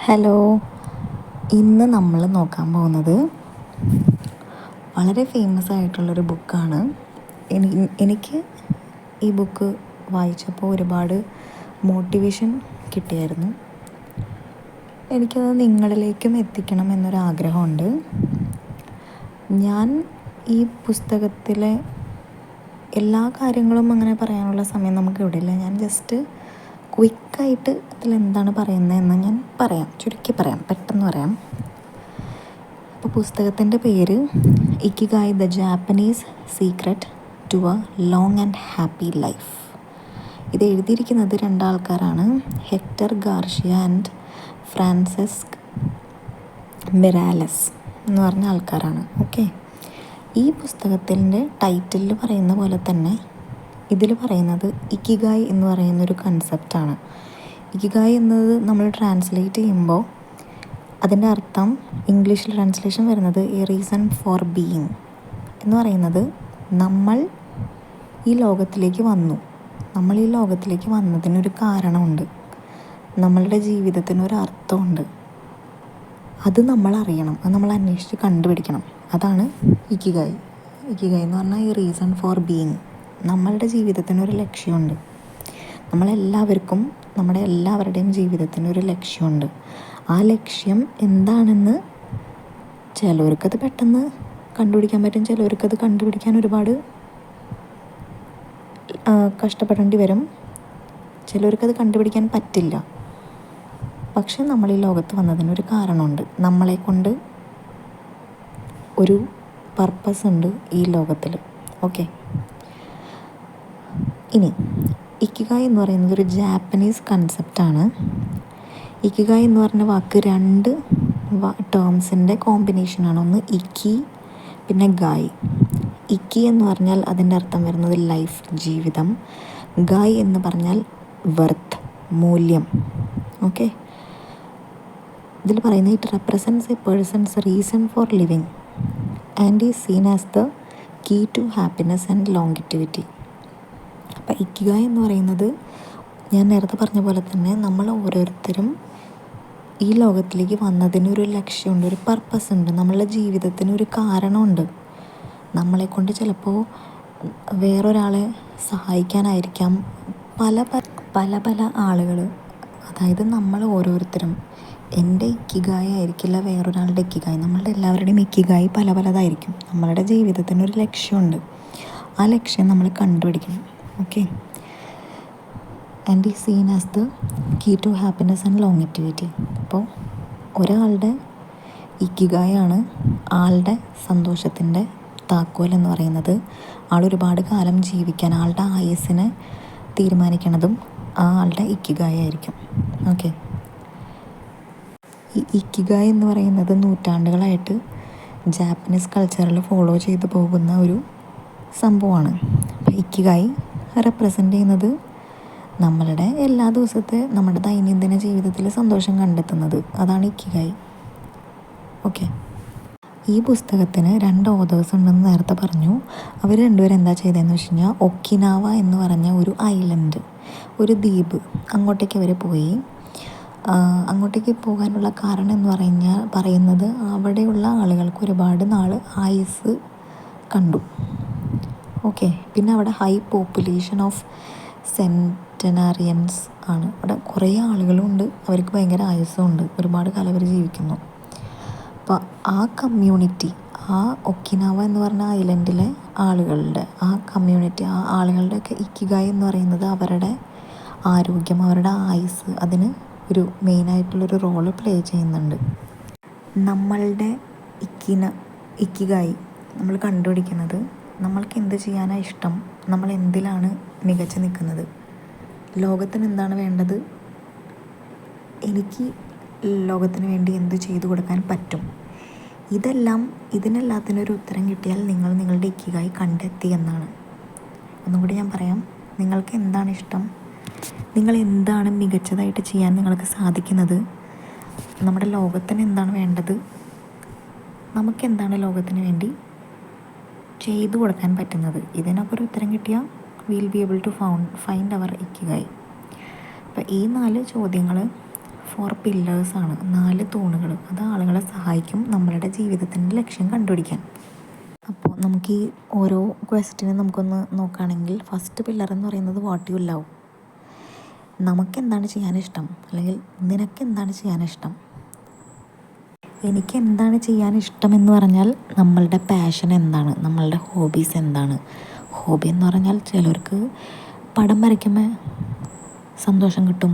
Hello. ഇന്ന് നമ്മൾ നോക്കാൻ പോകുന്നത് വളരെ ഫേമസ് ആയിട്ടുള്ളൊരു ബുക്കാണ്. എനിക്ക് ഈ ബുക്ക് വായിച്ചപ്പോൾ ഒരുപാട് മോട്ടിവേഷൻ കിട്ടിയായിരുന്നു. എനിക്കത് നിങ്ങളിലേക്കും എത്തിക്കണം എന്നൊരാഗ്രഹമുണ്ട്. ഞാൻ ഈ പുസ്തകത്തിലെ എല്ലാ കാര്യങ്ങളും അങ്ങനെ പറയാനുള്ള സമയം നമുക്ക് ഇവിടെ ഇല്ല. ഞാൻ ജസ്റ്റ് ക്വിക്കായിട്ട് അതിലെന്താണ് പറയുന്നതെന്ന് ഞാൻ ചുരുക്കി പറയാം, പെട്ടെന്ന് പറയാം. അപ്പോൾ പുസ്തകത്തിൻ്റെ പേര് Ikigai the Japanese secret to a long and happy life. ഇത് എഴുതിയിരിക്കുന്നത് രണ്ടാൾക്കാരാണ്, Hector Garcia and Francesc Miralles എന്ന് പറഞ്ഞ ആൾക്കാരാണ്. ഓക്കെ, ഈ പുസ്തകത്തിൻ്റെ ടൈറ്റിൽ പറയുന്ന പോലെ തന്നെ ഇതിൽ പറയുന്നത് ഇക്കിഗായ് എന്ന് പറയുന്നൊരു കൺസെപ്റ്റാണ്. ഇക്കിഗായ് എന്നത് നമ്മൾ ട്രാൻസ്ലേറ്റ് ചെയ്യുമ്പോൾ അതിൻ്റെ അർത്ഥം, ഇംഗ്ലീഷിൽ ട്രാൻസ്ലേഷൻ വരുന്നത് എ റീസൺ ഫോർ ബീയിങ് എന്ന് പറയുന്നത് നമ്മൾ ഈ ലോകത്തിലേക്ക് വന്നതിനൊരു കാരണമുണ്ട്, നമ്മളുടെ ജീവിതത്തിനൊരു അർത്ഥമുണ്ട്. അത് നമ്മൾ അറിയണം, അത് നമ്മൾ അന്വേഷിച്ച് കണ്ടുപിടിക്കണം. അതാണ് ഇക്കിഗായ്. ഇക്കിഗായ് എന്ന് പറഞ്ഞാൽ ഈ റീസൺ ഫോർ ബീയിങ്. നമ്മളുടെ ജീവിതത്തിനൊരു ലക്ഷ്യമുണ്ട്. നമ്മുടെ എല്ലാവരുടെയും ജീവിതത്തിനൊരു ലക്ഷ്യമുണ്ട്. ആ ലക്ഷ്യം എന്താണെന്ന് ചിലവർക്കത് പെട്ടെന്ന് കണ്ടുപിടിക്കാൻ പറ്റും, ചിലവർക്കത് കണ്ടുപിടിക്കാൻ ഒരുപാട് കഷ്ടപ്പെടേണ്ടി വരും, ചിലവർക്കത് കണ്ടുപിടിക്കാൻ പറ്റില്ല. പക്ഷെ നമ്മൾ ഈ ലോകത്ത് വന്നതിനൊരു കാരണമുണ്ട്, നമ്മളെ കൊണ്ട് ഒരു പർപ്പസ് ഉണ്ട് ഈ ലോകത്തിൽ. ഓക്കെ, ഇനി ഇക്കിഗായ് എന്ന് പറയുന്നത് ഒരു ജാപ്പനീസ് കൺസെപ്റ്റാണ്. ഇക്കിഗായ് എന്ന് പറഞ്ഞ വാക്ക് രണ്ട് ടേംസിൻ്റെ കോമ്പിനേഷനാണ്. ഒന്ന് ഇക്കി, പിന്നെ ഗായ്. ഇക്കി എന്ന് പറഞ്ഞാൽ അതിൻ്റെ അർത്ഥം വരുന്നത് ലൈഫ്, ജീവിതം. ഗായ് എന്ന് പറഞ്ഞാൽ വർത്ത്, മൂല്യം. ഓക്കെ, ഇതിൽ പറയുന്നത് it represents a person's reason for living and is seen as the key to happiness and longevity. അപ്പം ഇക്കിഗായ് എന്ന് പറയുന്നത് ഞാൻ നേരത്തെ പറഞ്ഞ പോലെ തന്നെ നമ്മൾ ഓരോരുത്തരും ഈ ലോകത്തിലേക്ക് വന്നതിനൊരു ലക്ഷ്യമുണ്ട്, ഒരു പർപ്പസ് ഉണ്ട്, നമ്മളുടെ ജീവിതത്തിനൊരു കാരണമുണ്ട്. നമ്മളെക്കൊണ്ട് ചിലപ്പോൾ വേറൊരാളെ സഹായിക്കാനായിരിക്കാം പല ആളുകൾ, അതായത് നമ്മൾ ഓരോരുത്തരും, എൻ്റെ ഇക്കിഗായ് ആയിരിക്കില്ല വേറൊരാളുടെ ഇക്കിഗായ്. നമ്മളുടെ എല്ലാവരുടെയും ഇക്കിഗായ് പലതായിരിക്കും. നമ്മളുടെ ജീവിതത്തിനൊരു ലക്ഷ്യമുണ്ട്, ആ ലക്ഷ്യം നമ്മൾ കണ്ടുപിടിക്കണം. Okay, and is seen as the key to happiness and longevity. അപ്പോൾ ഒരാളുടെ ഇക്കിഗായാണ് ആളുടെ സന്തോഷത്തിൻ്റെ താക്കോൽ എന്ന് പറയുന്നത്. ആളൊരുപാട് കാലം ജീവിക്കാൻ, ആളുടെ ആയുസ്സിനെ തീരുമാനിക്കുന്നതും ആ ആളുടെ ഇക്കിഗായ് ആയിരിക്കും. ഓക്കെ, ഈ ഇക്കിഗായ് എന്ന് പറയുന്നത് നൂറ്റാണ്ടുകളായിട്ട് ജാപ്പനീസ് കൾച്ചറിൽ ഫോളോ ചെയ്തു പോകുന്ന ഒരു സംഭവമാണ്. അപ്പോൾ ഇക്കിഗായ് റെപ്രസെൻ്റ് ചെയ്യുന്നത് നമ്മളുടെ എല്ലാ ദിവസത്തെ നമ്മുടെ ദൈനംദിന ജീവിതത്തിൽ സന്തോഷം കണ്ടെത്തുന്നത്, അതാണ് ഇക്കിഗായ്. ഓക്കെ, ഈ പുസ്തകത്തിന് 2 ഓതേഴ്സ് ഉണ്ടെന്ന് നേരത്തെ പറഞ്ഞു. അവർ രണ്ടുപേരും എന്താ ചെയ്തതെന്ന് വെച്ച് കഴിഞ്ഞാൽ ഒക്കിനാവ എന്ന് പറഞ്ഞ ഒരു ഐലൻഡ്, ഒരു ദ്വീപ്, അങ്ങോട്ടേക്ക് അവർ പോയി. അങ്ങോട്ടേക്ക് പോകാനുള്ള കാരണം എന്ന് പറയുന്നത് അവിടെയുള്ള ആളുകൾക്ക് ഒരുപാട് നാൾ ആയുസ് കണ്ടു. ഓക്കെ, പിന്നെ അവിടെ ഹൈ പോപ്പുലേഷൻ ഓഫ് സെൻറ്റനാറിയൻസ് ആണ്. അവിടെ കുറേ ആളുകളുണ്ട്, അവർക്ക് ഭയങ്കര ആയുസ്സും ഉണ്ട്, ഒരുപാട് കാലം അവർ ജീവിക്കുന്നു. അപ്പോൾ ആ കമ്മ്യൂണിറ്റി, ആ ഒക്കിനാവ എന്ന് പറഞ്ഞ ഐലൻഡിലെ ആളുകളുടെ ആ കമ്മ്യൂണിറ്റി, ആ ആളുകളുടെയൊക്കെ ഇക്കിഗായ് എന്ന് പറയുന്നത് അവരുടെ ആരോഗ്യം, അവരുടെ ആയുസ്, അതിന് ഒരു മെയിനായിട്ടുള്ളൊരു റോള് പ്ലേ ചെയ്യുന്നുണ്ട്. നമ്മളുടെ ഇക്കിഗായ് നമ്മൾ കണ്ടുപിടിക്കുന്നത് നമ്മൾക്ക് എന്ത് ചെയ്യാനാണ് ഇഷ്ടം, നമ്മൾ എന്തിലാണ് മികച്ചു നിൽക്കുന്നത്, ലോകത്തിന് എന്താണ് വേണ്ടത്, എനിക്ക് ലോകത്തിന് വേണ്ടി എന്ത് ചെയ്തു കൊടുക്കാൻ പറ്റും, ഇതിനെല്ലാത്തിനൊരു ഉത്തരം കിട്ടിയാൽ നിങ്ങൾ നിങ്ങളുടെ ഇക്കിഗായ് കണ്ടെത്തി എന്നാണ്. ഒന്നുകൂടി ഞാൻ പറയാം, നിങ്ങൾക്ക് എന്താണ് ഇഷ്ടം, നിങ്ങൾ എന്താണ് മികച്ചതായിട്ട് ചെയ്യാൻ നിങ്ങൾക്ക് സാധിക്കുന്നത്, നമ്മുടെ ലോകത്തിന് എന്താണ് വേണ്ടത്, നമുക്കെന്താണ് ലോകത്തിന് വേണ്ടി ചെയ്തു കൊടുക്കാൻ പറ്റുന്നത്, ഇതിനൊക്കെ ഒരു ഉത്തരം കിട്ടിയാൽ will be able to find our ikigai. അപ്പോൾ ഈ 4 ചോദ്യങ്ങൾ 4 പില്ലേഴ്സാണ്, 4 തൂണുകൾ. അത് ആളുകളെ സഹായിക്കും നമ്മളുടെ ജീവിതത്തിൻ്റെ ലക്ഷ്യം കണ്ടുപിടിക്കാൻ. അപ്പോൾ നമുക്ക് ഈ ഓരോ ക്വസ്റ്റ്യനും നമുക്കൊന്ന് നോക്കുകയാണെങ്കിൽ, ഫസ്റ്റ് പില്ലർ എന്ന് പറയുന്നത് വാട്ട് യു ലവ്. നമുക്കെന്താണ് ചെയ്യാനിഷ്ടം, അല്ലെങ്കിൽ നിനക്കെന്താണ് ചെയ്യാനിഷ്ടം? എനിക്ക് എന്താണ് ചെയ്യാനിഷ്ടം എന്ന് പറഞ്ഞാൽ നമ്മളുടെ പാഷൻ എന്താണ്, നമ്മളുടെ ഹോബീസ് എന്താണ്. ഹോബി എന്ന് പറഞ്ഞാൽ ചിലർക്ക് പടം വരയ്ക്കുമ്പോൾ സന്തോഷം കിട്ടും,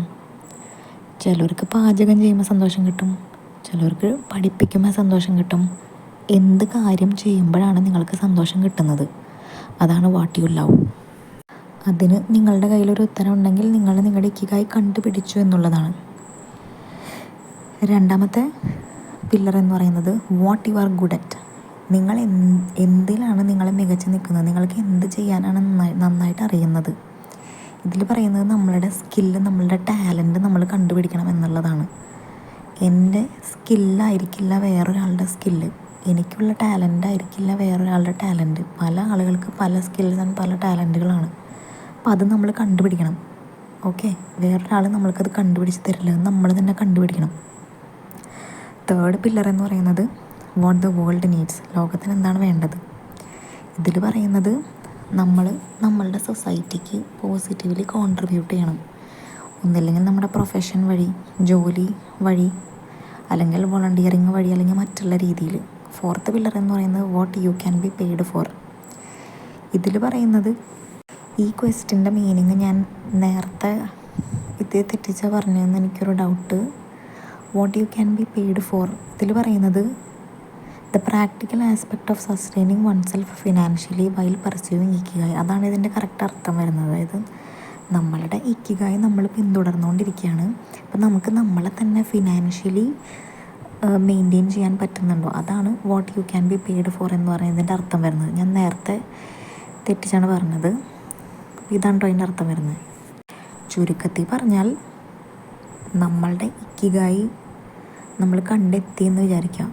ചിലർക്ക് പാചകം ചെയ്യുമ്പോൾ സന്തോഷം കിട്ടും, ചിലർക്ക് പഠിപ്പിക്കുമ്പോൾ സന്തോഷം കിട്ടും. എന്ത് കാര്യം ചെയ്യുമ്പോഴാണ് നിങ്ങൾക്ക് സന്തോഷം കിട്ടുന്നത്, അതാണ് വാട്ട് യു ലവ്. അതിന് നിങ്ങളുടെ കയ്യിലൊരു ഉത്തരം ഉണ്ടെങ്കിൽ നിങ്ങൾ നിങ്ങളുടെ ഇക്കിഗായി കണ്ടുപിടിച്ചു എന്നുള്ളതാണ്. രണ്ടാമത്തെ പില്ലർ എന്ന് പറയുന്നത് what you are good at. നിങ്ങൾ എന്തിലാണ് നിങ്ങൾ മികച്ച് നിൽക്കുന്നത്, നിങ്ങൾക്ക് എന്ത് ചെയ്യാനാണ് നന്നായിട്ട് അറിയുന്നത്. ഇതിൽ പറയുന്നത് നമ്മളുടെ സ്കില്ല്, നമ്മളുടെ ടാലൻറ്റ് നമ്മൾ കണ്ടുപിടിക്കണം എന്നുള്ളതാണ്. എൻ്റെ സ്കില്ലായിരിക്കില്ല വേറൊരാളുടെ സ്കില്ല്, എനിക്കുള്ള ടാലൻ്റ് ആയിരിക്കില്ല വേറൊരാളുടെ ടാലൻറ്റ്. പല ആളുകൾക്ക് പല സ്കിൽസ് ആൻഡ് പല ടാലൻറ്റുകളാണ്. അപ്പോൾ അത് നമ്മൾ കണ്ടുപിടിക്കണം. ഓക്കെ, വേറൊരാൾ നമ്മൾക്കത് കണ്ടുപിടിച്ച് തരില്ല, നമ്മൾ തന്നെ കണ്ടുപിടിക്കണം. തേർഡ് പില്ലർ എന്ന് പറയുന്നത് വാട്ട് ദ വേൾഡ് നീഡ്സ്. ലോകത്തിന് എന്താണ് വേണ്ടത്. ഇതിൽ പറയുന്നത് നമ്മൾ നമ്മളുടെ സൊസൈറ്റിക്ക് പോസിറ്റീവ്ലി കോൺട്രിബ്യൂട്ട് ചെയ്യണം. ഒന്നില്ലെങ്കിൽ നമ്മുടെ പ്രൊഫഷൻ വഴി, ജോലി വഴി, അല്ലെങ്കിൽ വോളണ്ടിയറിങ് വഴി, അല്ലെങ്കിൽ മറ്റുള്ള രീതിയിൽ. ഫോർത്ത് പില്ലർ എന്ന് പറയുന്നത് what you can be paid for. ഇതിൽ പറയുന്നത് ഈ ക്വസ്റ്റ്യൻ്റെ മീനിങ് ഞാൻ നേരത്തെ ഇത് തെറ്റിച്ച പറഞ്ഞതെന്ന് എനിക്കൊരു doubt. What you can be paid for ഇതിൽ പറയുന്നത് the practical aspect of sustaining one self financially while pursuing ikigai. അതാണ് ഇതിൻ്റെ കറക്റ്റ് അർത്ഥം വരുന്നത്. അതായത് നമ്മളുടെ ഇക്കിഗായി നമ്മൾ പിന്തുടർന്നുകൊണ്ടിരിക്കുകയാണ്. അപ്പം നമുക്ക് നമ്മളെ തന്നെ ഫിനാൻഷ്യലി മെയിൻറ്റെയിൻ ചെയ്യാൻ പറ്റുന്നുണ്ടോ, അതാണ് what you can be paid four എന്ന് പറയുന്നതിൻ്റെ അർത്ഥം വരുന്നത്. ഞാൻ നേരത്തെ തെറ്റിച്ചാണ് പറഞ്ഞത്, ഇതാണ് അതിൻ്റെ അർത്ഥം വരുന്നത്. ചുരുക്കത്തിൽ പറഞ്ഞാൽ നമ്മളുടെ ഇക്കിഗായി നമ്മൾ കണ്ടെത്തിയെന്ന് വിചാരിക്കാം.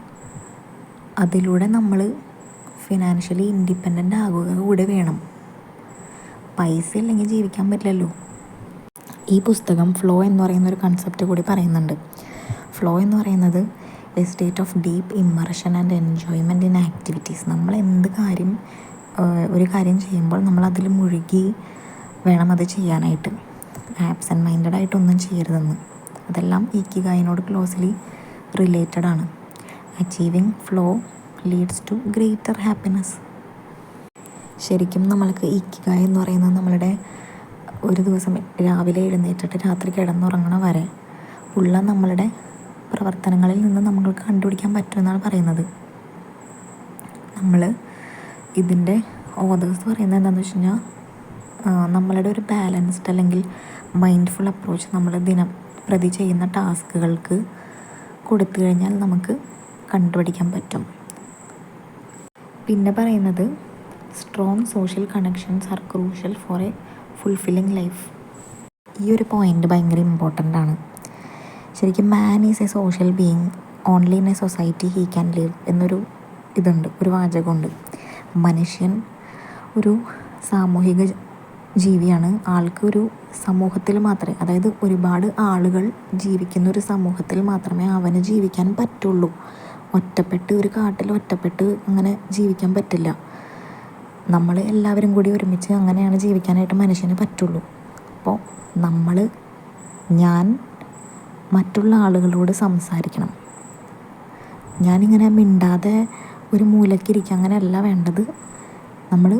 അതിലൂടെ നമ്മൾ ഫിനാൻഷ്യലി ഇൻഡിപെൻഡൻ്റ് ആകുക കൂടെ വേണം. പൈസ ഇല്ലെങ്കിൽ ജീവിക്കാൻ പറ്റില്ലല്ലോ. ഈ പുസ്തകം ഫ്ലോ എന്ന് പറയുന്ന ഒരു കൺസെപ്റ്റ് കൂടി പറയുന്നുണ്ട്. ഫ്ലോ എന്ന് പറയുന്നത് A state of deep immersion and enjoyment in activities. നമ്മൾ ഒരു കാര്യം ചെയ്യുമ്പോൾ നമ്മൾ അതിൽ മുഴുകി വേണം അത് ചെയ്യാനായിട്ട്. ആബ്സെൻറ്റ് മൈൻഡഡ് ആയിട്ടൊന്നും ചെയ്യരുതെന്ന്. അതെല്ലാം ഇക്കിഗായിനോട് ക്ലോസ്ലി റിലേറ്റഡ് ആണ്. Achieving flow leads to greater happiness. ശരിക്കും നമ്മൾക്ക് ഇക്കിഗായി എന്ന് പറയുന്നത് നമ്മളുടെ ഒരു ദിവസം രാവിലെ എഴുന്നേറ്റിട്ട് രാത്രി കിടന്നുറങ്ങണ വരെ ഉള്ള നമ്മളുടെ പ്രവർത്തനങ്ങളിൽ നിന്ന് നമ്മൾക്ക് കണ്ടുപിടിക്കാൻ പറ്റുമെന്നാണ് പറയുന്നത്. നമ്മൾ ഇതിൻ്റെ ഓതേഴ്സ് പറയുന്നത് എന്താണെന്ന് വെച്ച് കഴിഞ്ഞാൽ, നമ്മളുടെ ഒരു ബാലൻസ്ഡ് അല്ലെങ്കിൽ മൈൻഡ്ഫുൾ അപ്രോച്ച് നമ്മൾ ദിനം പ്രതി ചെയ്യുന്ന ടാസ്കുകൾക്ക് കൊടുത്തു കഴിഞ്ഞാൽ നമുക്ക് കണ്ടുപിടിക്കാൻ പറ്റും. പിന്നെ പറയുന്നത് strong social connections are crucial for a fulfilling life. ഈ ഒരു പോയിൻ്റ് ഭയങ്കര ഇമ്പോർട്ടൻ്റ് ആണ്. ശരിക്കും man is A social being only in A society he can live എന്നൊരു ഇതുണ്ട്, ഒരു വാചകമുണ്ട്. മനുഷ്യൻ ഒരു സാമൂഹിക ജീവിയാണ്. ആൾക്കൊരു സമൂഹത്തിൽ മാത്രമേ, അതായത് ഒരുപാട് ആളുകൾ ജീവിക്കുന്ന ഒരു സമൂഹത്തിൽ മാത്രമേ അവന് ജീവിക്കാൻ പറ്റുള്ളൂ. ഒറ്റപ്പെട്ട് ഒരു കാട്ടിൽ ഒറ്റപ്പെട്ട് അങ്ങനെ ജീവിക്കാൻ പറ്റില്ല. നമ്മൾ എല്ലാവരും കൂടി ഒരുമിച്ച് അങ്ങനെയാണ് ജീവിക്കാനായിട്ട് മനുഷ്യന് പറ്റുള്ളൂ. അപ്പോൾ ഞാൻ മറ്റുള്ള ആളുകളോട് സംസാരിക്കണം. ഞാനിങ്ങനെ മിണ്ടാതെ ഒരു മൂലക്കിരിക്കുക അങ്ങനെയല്ല വേണ്ടത്. നമ്മൾ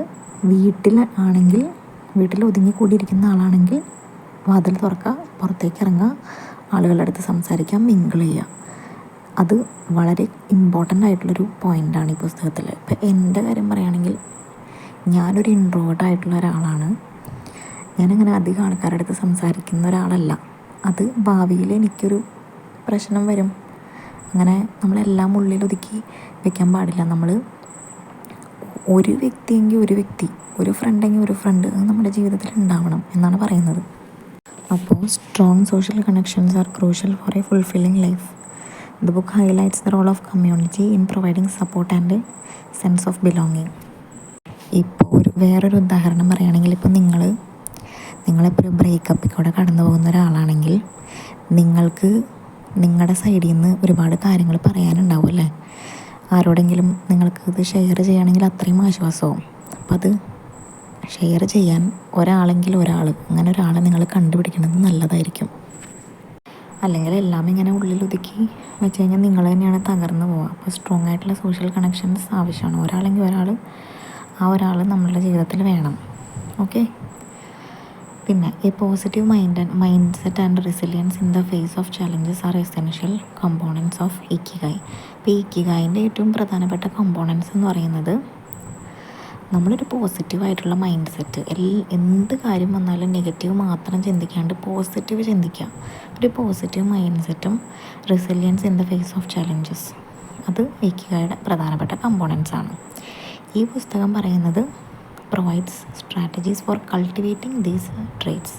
വീട്ടിൽ ഒതുങ്ങിക്കൂടിയിരിക്കുന്ന ആളാണെങ്കിൽ വാതിൽ തുറക്കുക, പുറത്തേക്ക് ഇറങ്ങുക, ആളുകളുടെ അടുത്ത് സംസാരിക്കാം, മിങ്കിൾ ചെയ്യുക. അത് വളരെ ഇമ്പോർട്ടൻ്റ് ആയിട്ടുള്ളൊരു പോയിൻ്റാണ് ഈ പുസ്തകത്തിൽ. ഇപ്പം എൻ്റെ കാര്യം പറയുകയാണെങ്കിൽ ഞാനൊരു ഇൻട്രോവേർട്ടായിട്ടുള്ള ഒരാളാണ്. ഞാനങ്ങനെ അധികം ആൾക്കാരുടെ അടുത്ത് സംസാരിക്കുന്ന ഒരാളല്ല. അത് ഭാവിയിൽ എനിക്കൊരു പ്രശ്നം വരും. അങ്ങനെ നമ്മളെല്ലാം ഉള്ളിലൊതുക്കി വെക്കാൻ പാടില്ല. നമ്മൾ ഒരു വ്യക്തിയെങ്കിൽ ഒരു വ്യക്തി, ഒരു ഫ്രണ്ടെങ്കിൽ ഒരു ഫ്രണ്ട്, അത് നമ്മുടെ ജീവിതത്തിൽ ഉണ്ടാവണം എന്നാണ് പറയുന്നത്. അപ്പോൾ strong social connections are crucial for a fulfilling life. The book highlights the role of community in providing support and sense of belonging. ഇപ്പോൾ വേറൊരു ഉദാഹരണം പറയുകയാണെങ്കിൽ, ഇപ്പോൾ നിങ്ങളിപ്പോൾ ഒരു ബ്രേക്കപ്പിൽ കൂടെ കടന്നു പോകുന്ന ഒരാളാണെങ്കിൽ നിങ്ങൾക്ക് നിങ്ങളുടെ സൈഡിൽ നിന്ന് ഒരുപാട് കാര്യങ്ങൾ പറയാനുണ്ടാവും അല്ലേ. ആരോടെങ്കിലും നിങ്ങൾക്ക് ഇത് ഷെയർ ചെയ്യുകയാണെങ്കിൽ അത്രയും ആശ്വാസമാവും. അപ്പോൾ അത് ഷെയർ ചെയ്യാൻ അങ്ങനെ ഒരാളെ നിങ്ങൾ കണ്ടുപിടിക്കുന്നത് നല്ലതായിരിക്കും. അല്ലെങ്കിൽ എല്ലാം ഇങ്ങനെ ഉള്ളിലൊതുക്കി വെച്ച് കഴിഞ്ഞാൽ നിങ്ങൾ തന്നെയാണ് തകർന്നു പോവുക. അപ്പോൾ സ്ട്രോങ് ആയിട്ടുള്ള സോഷ്യൽ കണക്ഷൻസ് ആവശ്യമാണ്. ഒരാൾ നമ്മളുടെ ജീവിതത്തിൽ വേണം. ഓക്കെ. പിന്നെ a positive mind set and resilience in the face of challenges are essential components of ikigai. ഇപ്പോൾ ഈ ഇക്കിഗായിൻ്റെ ഏറ്റവും പ്രധാനപ്പെട്ട കമ്പോണൻസ് എന്ന് പറയുന്നത് നമ്മളൊരു പോസിറ്റീവായിട്ടുള്ള മൈൻഡ് സെറ്റ്. എന്ത് കാര്യം വന്നാലും നെഗറ്റീവ് മാത്രം ചിന്തിക്കാണ്ട് പോസിറ്റീവ് ചിന്തിക്കുക. ഒരു പോസിറ്റീവ് മൈൻഡ് സെറ്റും resilience in the face of challenges, അത് ഇക്കിഗായുടെ പ്രധാനപ്പെട്ട കമ്പോണൻസ് ആണ്. ഈ പുസ്തകം പറയുന്നത് provides strategies for cultivating these traits.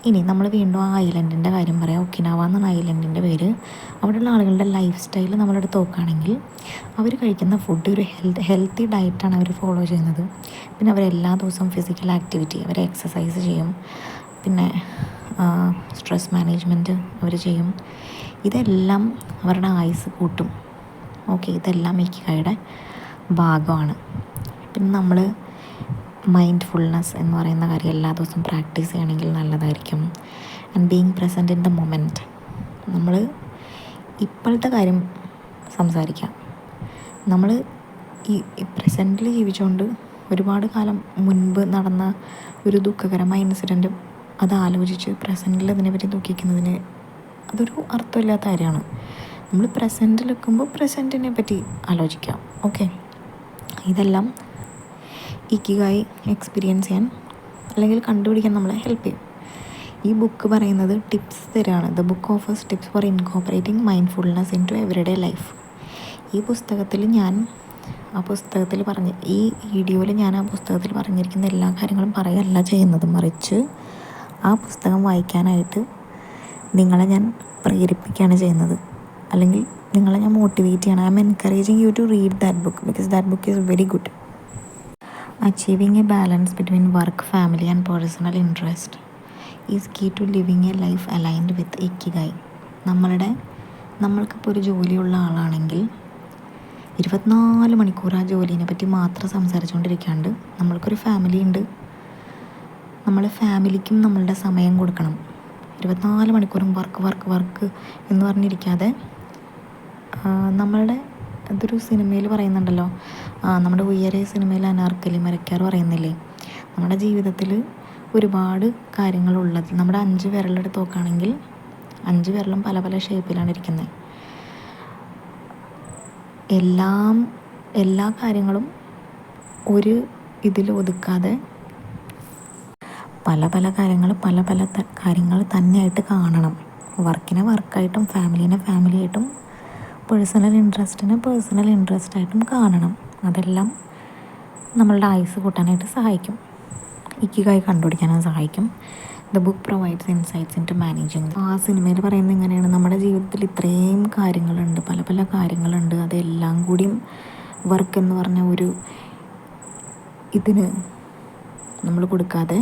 ഇനി നമ്മൾ വീണ്ടും ആ ഐലൻഡിൻ്റെ കാര്യം പറയാം. ഒക്കിനാവ എന്നാണ് ഐലൻഡിൻ്റെ പേര്. അവിടെയുള്ള ആളുകളുടെ ലൈഫ് സ്റ്റൈൽ നമ്മളെടുത്ത് നോക്കുകയാണെങ്കിൽ അവർ കഴിക്കുന്ന ഫുഡ് ഒരു ഹെൽത്തി ഡയറ്റാണ് അവർ ഫോളോ ചെയ്യുന്നത്. പിന്നെ അവരെല്ലാ ദിവസവും ഫിസിക്കൽ ആക്ടിവിറ്റി, അവർ എക്സസൈസ് ചെയ്യും. പിന്നെ സ്ട്രെസ് മാനേജ്മെൻറ്റ് അവർ ചെയ്യും. ഇതെല്ലാം അവരുടെ ആയുസ് കൂട്ടും. ഓക്കെ, ഇതെല്ലാം ഇക്കിഗായുടെ ഭാഗമാണ്. പിന്നെ നമ്മൾ മൈൻഡ്ഫുൾനെസ് എന്ന് പറയുന്ന കാര്യം എല്ലാ ദിവസവും പ്രാക്ടീസ് ചെയ്യണമെങ്കിൽ നല്ലതായിരിക്കും. And being present in the moment. നമ്മൾ ഇപ്പോഴത്തെ കാര്യം സംസാരിക്കാം. നമ്മൾ ഈ പ്രസൻറ്റിൽ ജീവിച്ചുകൊണ്ട് ഒരുപാട് കാലം മുൻപ് നടന്ന ഒരു ദുഃഖകരമായ ഇൻസിഡൻറ്റ് അത് ആലോചിച്ച് പ്രസൻറ്റിൽ ഇതിനെപ്പറ്റി ദുഃഖിക്കുന്നതിന് അതൊരു അർത്ഥമില്ലാത്ത കാര്യമാണ്. നമ്മൾ പ്രസൻറ്റിൽ നിൽക്കുമ്പോൾ പ്രസൻറ്റിനെ പറ്റി ആലോചിക്കാം. ഓക്കെ, ഇതെല്ലാം ഇക്കിഗായ് എക്സ്പീരിയൻസ് ചെയ്യാൻ അല്ലെങ്കിൽ കണ്ടുപിടിക്കാൻ നമ്മളെ ഹെൽപ്പ് ചെയ്യും. ഈ ബുക്ക് പറയുന്നത് ടിപ്സ് തരാണ്. The book offers tips for incorporating mindfulness into everyday life. ഈ വീഡിയോയിൽ ഞാൻ ആ പുസ്തകത്തിൽ പറഞ്ഞിരിക്കുന്ന എല്ലാ കാര്യങ്ങളും പറയല്ല ചെയ്യുന്നത്, മറിച്ച് ആ പുസ്തകം വായിക്കാനായിട്ട് നിങ്ങളെ ഞാൻ പ്രേരിപ്പിക്കുകയാണ് ചെയ്യുന്നത്. അല്ലെങ്കിൽ നിങ്ങളെ ഞാൻ മോട്ടിവേറ്റ് ചെയ്യണം. I am encouraging you to read that book because that book is very good. Achieving a balance between work, family and personal interest is key to living a life aligned with Ikigai. നമ്മൾക്കിപ്പോൾ ഒരു ജോലിയുള്ള ആളാണെങ്കിൽ 24 മണിക്കൂർ ആ ജോലിനെ പറ്റി മാത്രം സംസാരിച്ചുകൊണ്ടിരിക്കാണ്ട് നമ്മൾക്കൊരു family ഉണ്ട്. നമ്മൾ ഫാമിലിക്കും നമ്മളുടെ സമയം കൊടുക്കണം. 24 മണിക്കൂറും വർക്ക് എന്ന് പറഞ്ഞിരിക്കാതെ അതൊരു സിനിമയിൽ പറയുന്നുണ്ടല്ലോ, നമ്മുടെ ഉയരെ സിനിമയിൽ അനാർക്കലി മരക്കാർ പറയുന്നില്ലേ, നമ്മുടെ ജീവിതത്തിൽ ഒരുപാട് കാര്യങ്ങളുള്ളത്. നമ്മുടെ 5 വിരലെടുത്ത് നോക്കുകയാണെങ്കിൽ 5 വിരലും പല പല ഷേപ്പിലാണ് ഇരിക്കുന്നത്. എല്ലാ കാര്യങ്ങളും ഒരു ഇതിൽ ഒതുക്കാതെ പല കാര്യങ്ങൾ തന്നെയായിട്ട് കാണണം. വർക്കിനെ വർക്കായിട്ടും ഫാമിലിനെ ഫാമിലിയായിട്ടും പേഴ്സണൽ ഇൻട്രസ്റ്റായിട്ടും കാണണം. അതെല്ലാം നമ്മളുടെ ആയുസ് കൂട്ടാനായിട്ട് സഹായിക്കും. ഇക്കിഗായ് കണ്ടുപിടിക്കാനും സഹായിക്കും. The book provides insights into managing. ആ സിനിമയിൽ പറയുന്നത് ഇങ്ങനെയാണ്, നമ്മുടെ ജീവിതത്തിൽ ഇത്രയും കാര്യങ്ങളുണ്ട്, പല കാര്യങ്ങളുണ്ട്. അതെല്ലാം കൂടിയും വർക്ക് എന്ന് പറഞ്ഞ ഒരു ഇതിന് നമ്മൾ കൊടുക്കാതെ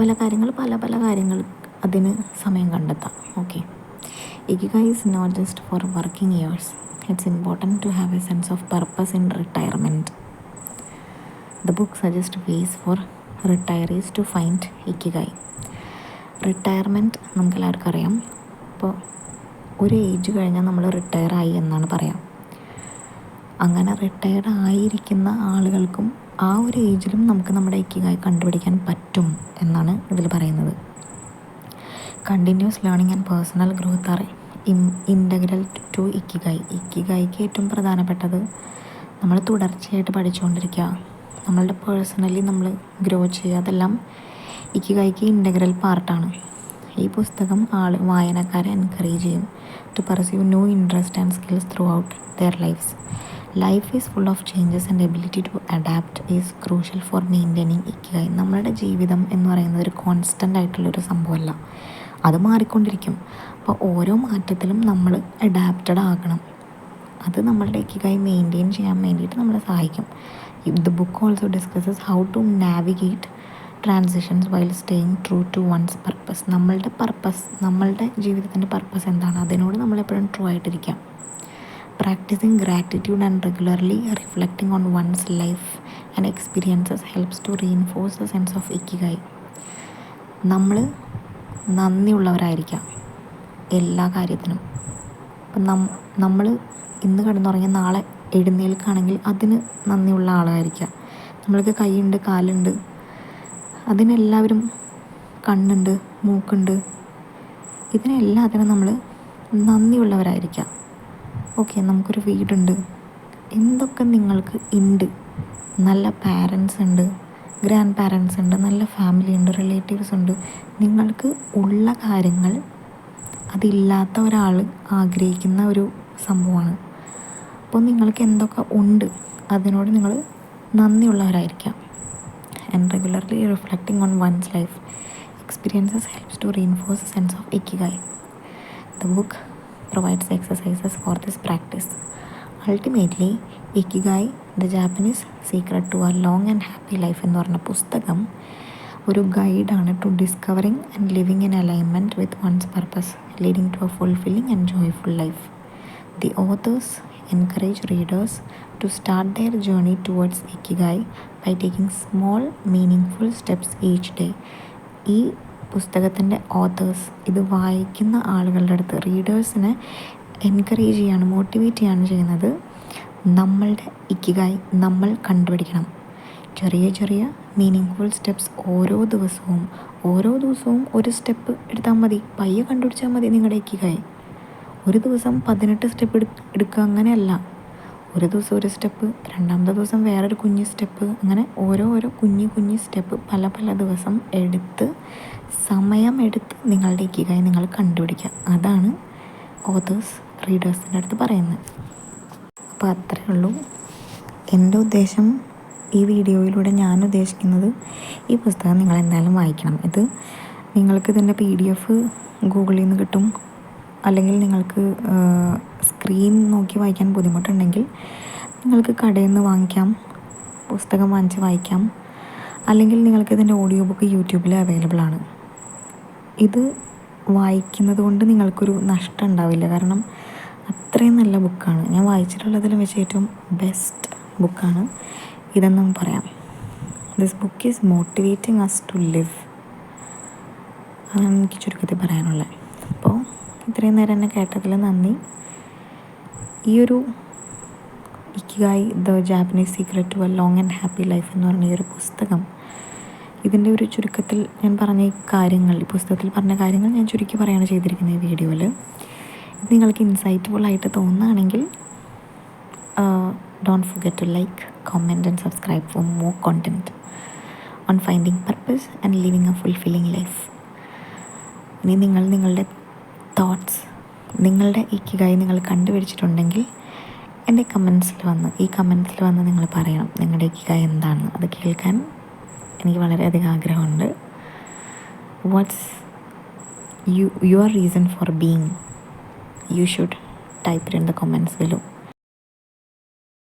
പല കാര്യങ്ങൾ അതിന് സമയം കണ്ടെത്താം. Okay, Ikigai is not just for working years. It's important to have a sense of purpose in retirement. The book suggests ways for retirees to find Ikigai. Retirement നമുക്കെല്ലാവർക്കും അറിയാം. ഇപ്പോൾ ഒരു ഏജ് കഴിഞ്ഞാൽ നമ്മൾ റിട്ടയർ ആയി എന്നാണ് പറയാം. അങ്ങനെ റിട്ടയർഡ് ആയിരിക്കുന്ന ആളുകൾക്കും ആ ഒരു ഏജിലും നമുക്ക് നമ്മുടെ ഇക്കിഗായ് കണ്ടുപിടിക്കാൻ പറ്റും എന്നാണ് ഇതിൽ പറയുന്നത്. Continuous learning and personal growth are integral to ikigai. ഇക്കിഗായ്ക്ക് ഏറ്റവും പ്രധാനപ്പെട്ടത് നമ്മൾ തുടർച്ചയായിട്ട് പഠിച്ചുകൊണ്ടിരിക്കുക, നമ്മളുടെ പേഴ്സണലി നമ്മൾ ഗ്രോ ചെയ്യുക, അതെല്ലാം ഇക്കിഗായ്ക്ക് ഇൻ്റഗ്രൽ പാർട്ടാണ്. ഈ പുസ്തകം വായനക്കാരെ എൻകറേജ് ചെയ്യും to pursue new interest and skills throughout their lifes. Life is full of changes and ability to adapt is crucial for maintaining ikigai. നമ്മളുടെ ജീവിതം എന്ന് പറയുന്നത് ഒരു കോൺസ്റ്റൻ്റ് ആയിട്ടുള്ളൊരു സംഭവമല്ല, അത് മാറിക്കൊണ്ടിരിക്കും. അപ്പോൾ ഓരോ മാറ്റത്തിലും നമ്മൾ അഡാപ്റ്റഡ് ആകണം. അത് നമ്മളുടെ ഇക്കിഗായ് മെയിൻറ്റെയിൻ ചെയ്യാൻ വേണ്ടിയിട്ട് നമ്മളെ സഹായിക്കും. The book also discusses how to navigate transitions while staying true to one's purpose. നമ്മളുടെ ജീവിതത്തിൻ്റെ പർപ്പസ് എന്താണ്, അതിനോട് നമ്മളെപ്പോഴും ട്രൂ ആയിട്ടിരിക്കാം. Practising gratitude and regularly reflecting on one's life and experiences helps to reinforce the sense of ikigai. നമ്മൾ നന്ദിയുള്ളവരായിരിക്കാം എല്ലാ കാര്യത്തിനും. ഇപ്പം നമ്മൾ ഇന്ന് കിടന്നുറങ്ങി നാളെ എഴുന്നേൽക്കുകയാണെങ്കിൽ അതിന് നന്ദിയുള്ള ആളായിരിക്കാം. നമ്മൾക്ക് കൈയുണ്ട്, കാലുണ്ട്, അതിനെല്ലാവരും കണ്ണുണ്ട്, മൂക്കുണ്ട്, ഇതിനെല്ലാത്തിനും നമ്മൾ നന്ദിയുള്ളവരായിരിക്കാം. ഓക്കെ, നമുക്കൊരു വീടുണ്ട്, എന്തൊക്കെ നിങ്ങൾക്ക് ഉണ്ട്, നല്ല പാരൻസ് ഉണ്ട്, ഗ്രാൻഡ് പാരൻസ് ഉണ്ട്, നല്ല ഫാമിലി ഉണ്ട്, റിലേറ്റീവ്സ് ഉണ്ട്. നിങ്ങൾക്ക് ഉള്ള കാര്യങ്ങൾ അതില്ലാത്ത ഒരാൾ ആഗ്രഹിക്കുന്ന ഒരു സംഭവമാണ്. അപ്പോൾ നിങ്ങൾക്ക് എന്തൊക്കെ ഉണ്ട് അതിനോട് നിങ്ങൾ നന്ദിയുള്ളവരായിരിക്കാം. And regularly reflecting on one's life experiences helps to reinforce a sense of ikigai. The book provides exercises for this practice. Ultimately, Ikigai the Japanese secret to a long and happy life എന്ന് പറഞ്ഞ പുസ്തകം ഒരു ഗൈഡാണ് to discovering and living in alignment with one's purpose leading to a fulfilling and joyful life. The authors encourage readers to start their journey towards ikigai by taking small meaningful steps each day. ഈ പുസ്തകത്തിൻ്റെ authors ഇത് വായിക്കുന്ന ആളുകളുടെ അടുത്ത് റീഡേഴ്സിനെ encourage ചെയ്യാണ്, motivate ചെയ്യാണ് ചെയ്യുന്നത്. നമ്മളുടെ ഇക്കിഗായ് നമ്മൾ കണ്ടുപിടിക്കണം. ചെറിയ ചെറിയ മീനിങ് സ്റ്റെപ്സ് ഓരോ ദിവസവും ഒരു സ്റ്റെപ്പ് എടുത്താൽ മതി, പയ്യെ കണ്ടുപിടിച്ചാൽ മതി നിങ്ങളുടെ ഇക്കിഗായ്. ഒരു ദിവസം 18 സ്റ്റെപ്പ് എടുക്കുക അങ്ങനെയല്ല. ഒരു ദിവസം ഒരു സ്റ്റെപ്പ്, രണ്ടാമത്തെ ദിവസം വേറൊരു കുഞ്ഞ് സ്റ്റെപ്പ്, അങ്ങനെ ഓരോ കുഞ്ഞു സ്റ്റെപ്പ് പല ദിവസം എടുത്ത് സമയമെടുത്ത് നിങ്ങളുടെ ഇക്കിഗായ് നിങ്ങൾ കണ്ടുപിടിക്കുക. അതാണ് ഓതേഴ്സ് റീഡേഴ്സിൻ്റെ അടുത്ത് പറയുന്നത്. അപ്പോൾ അത്രയേ ഉള്ളൂ. എൻ്റെ ഉദ്ദേശം ഈ വീഡിയോയിലൂടെ ഞാൻ ഉദ്ദേശിക്കുന്നത് ഈ പുസ്തകം നിങ്ങൾ എന്തായാലും വായിക്കണം. ഇത് നിങ്ങൾക്ക് ഇതിൻ്റെ PDF ഗൂഗിളിൽ നിന്ന് കിട്ടും. അല്ലെങ്കിൽ നിങ്ങൾക്ക് സ്ക്രീൻ നോക്കി വായിക്കാൻ ബുദ്ധിമുട്ടുണ്ടെങ്കിൽ നിങ്ങൾക്ക് കടയിൽ നിന്ന് വാങ്ങിക്കാം, പുസ്തകം വാങ്ങിച്ച് വായിക്കാം. അല്ലെങ്കിൽ നിങ്ങൾക്ക് ഇതിൻ്റെ ഓഡിയോ ബുക്ക് യൂട്യൂബിൽ അവൈലബിൾ ആണ്. ഇത് വായിക്കുന്നത് കൊണ്ട് നിങ്ങൾക്കൊരു നഷ്ടം ഉണ്ടാവില്ല, കാരണം അത്രയും നല്ല ബുക്കാണ്. ഞാൻ വായിച്ചിട്ടുള്ളതിൽ വെച്ച് ഏറ്റവും ബെസ്റ്റ് ബുക്കാണ് ഇതെന്നും പറയാം. This book is motivating us to live. അതാണ് എനിക്ക് ചുരുക്കത്തിൽ പറയാനുള്ളത്. അപ്പോൾ ഇത്രയും നേരം എന്നെ കേട്ടതിൽ നന്ദി. ഈ ഒരു Ikigai the Japanese secret to a long and happy life എന്ന് പറഞ്ഞ ഈ ഒരു പുസ്തകം, ഇതിൻ്റെ ഒരു ചുരുക്കത്തിൽ ഞാൻ പറഞ്ഞ ഈ പുസ്തകത്തിൽ പറഞ്ഞ കാര്യങ്ങൾ ഞാൻ ചുരുക്കി പറയുകയാണ് ചെയ്തിരിക്കുന്നത് ഈ വീഡിയോയിൽ. ഇത് നിങ്ങൾക്ക് ഇൻസൈറ്റ്ഫുൾ ആയിട്ട് തോന്നുകയാണെങ്കിൽ don't forget to like, comment and subscribe for more content on finding purpose and living a fulfilling life. ഇനി നിങ്ങളുടെ തോട്ട്സ്, നിങ്ങളുടെ ഇക്കിഗായ് നിങ്ങൾ കണ്ടുപിടിച്ചിട്ടുണ്ടെങ്കിൽ എൻ്റെ ഈ കമൻസിൽ വന്ന് നിങ്ങൾ പറയണം നിങ്ങളുടെ ഇക്കിഗായ് എന്താണെന്ന്. അത് കേൾക്കാൻ എനിക്ക് വളരെയധികം ആഗ്രഹമുണ്ട്. What's your reason for being? You should type it in the comments below.